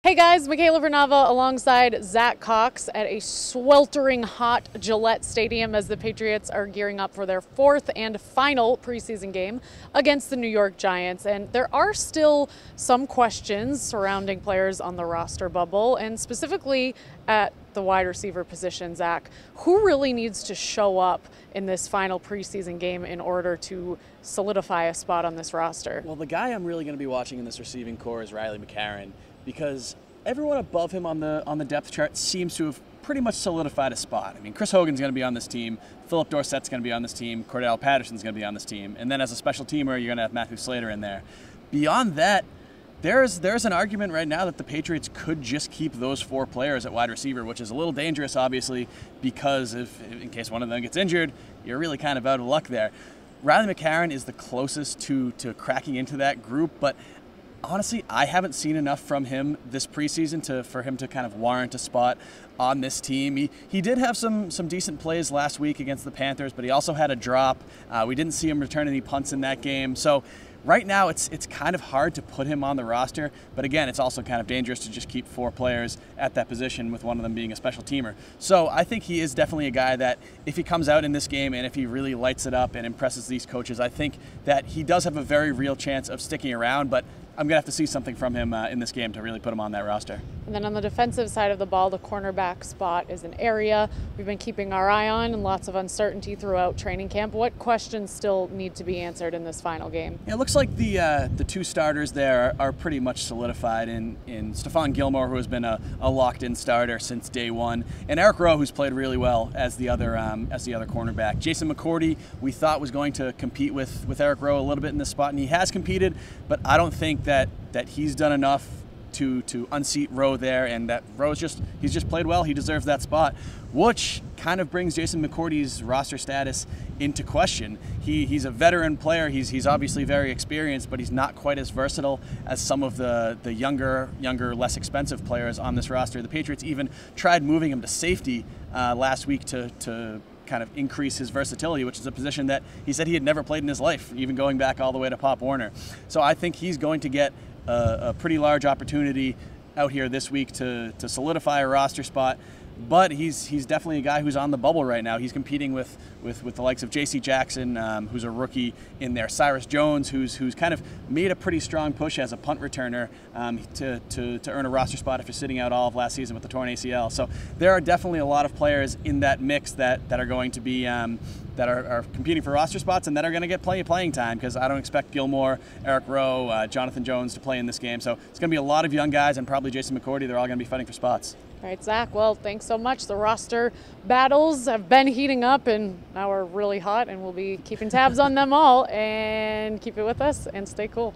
Hey guys, Michaela Vernava alongside Zack Cox at a sweltering hot Gillette Stadium as the Patriots are gearing up for their fourth and final preseason game against the New York Giants. And there are still some questions surrounding players on the roster bubble, and specifically at the wide receiver position. Zack, who really needs to show up in this final preseason game in order to solidify a spot on this roster? Well, the guy I'm really going to be watching in this receiving core is Riley McCarron, because everyone above him on the depth chart seems to have pretty much solidified a spot. I mean, Chris Hogan's going to be on this team, Philip Dorsett's going to be on this team, Cordell Patterson's going to be on this team, and then as a special teamer, you're going to have Matthew Slater in there. Beyond that, there's an argument right now that the Patriots could just keep those four players at wide receiver, which is a little dangerous, obviously, because in case one of them gets injured, you're really kind of out of luck there. Riley McCarron is the closest to cracking into that group, but honestly, I haven't seen enough from him this preseason for him to kind of warrant a spot on this team. He did have some decent plays last week against the Panthers, but he also had a drop. We didn't see him return any punts in that game. So right now, it's kind of hard to put him on the roster, but again, it's also kind of dangerous to just keep four players at that position, with one of them being a special teamer. So I think he is definitely a guy that, if he comes out in this game and if he really lights it up and impresses these coaches, I think that he does have a very real chance of sticking around, but I'm going to have to see something from him in this game to really put him on that roster. And then on the defensive side of the ball, the cornerback spot is an area we've been keeping our eye on, and lots of uncertainty throughout training camp. What questions still need to be answered in this final game? Yeah, it looks like the two starters there are pretty much solidified in Stephon Gilmore, who has been a locked-in starter since day one, and Eric Rowe, who's played really well as the other cornerback. Jason McCourty, we thought, was going to compete with Eric Rowe a little bit in this spot, and he has competed, but I don't think that he's done enough to unseat Rowe there, and that he's just played well. He deserves that spot, which kind of brings Jason McCourty's roster status into question. He's a veteran player. He's obviously very experienced, but he's not quite as versatile as some of the younger, less expensive players on this roster. The Patriots even tried moving him to safety last week to kind of increase his versatility, which is a position that he said he had never played in his life, even going back all the way to Pop Warner. So I think he's going to get a pretty large opportunity out here this week to solidify a roster spot. But he's definitely a guy who's on the bubble right now. He's competing with the likes of J.C. Jackson, who's a rookie in there, Cyrus Jones, who's kind of made a pretty strong push as a punt returner to earn a roster spot after sitting out all of last season with the torn ACL. So there are definitely a lot of players in that mix that are going to be that are competing for roster spots and that are going to get plenty of playing time, because I don't expect Gilmore, Eric Rowe, Jonathan Jones to play in this game. So it's going to be a lot of young guys, and probably Jason McCourty. They're all going to be fighting for spots. All right, Zack, well, thanks so much. The roster battles have been heating up, and now we're really hot, and we'll be keeping tabs on them all. And keep it with us and stay cool.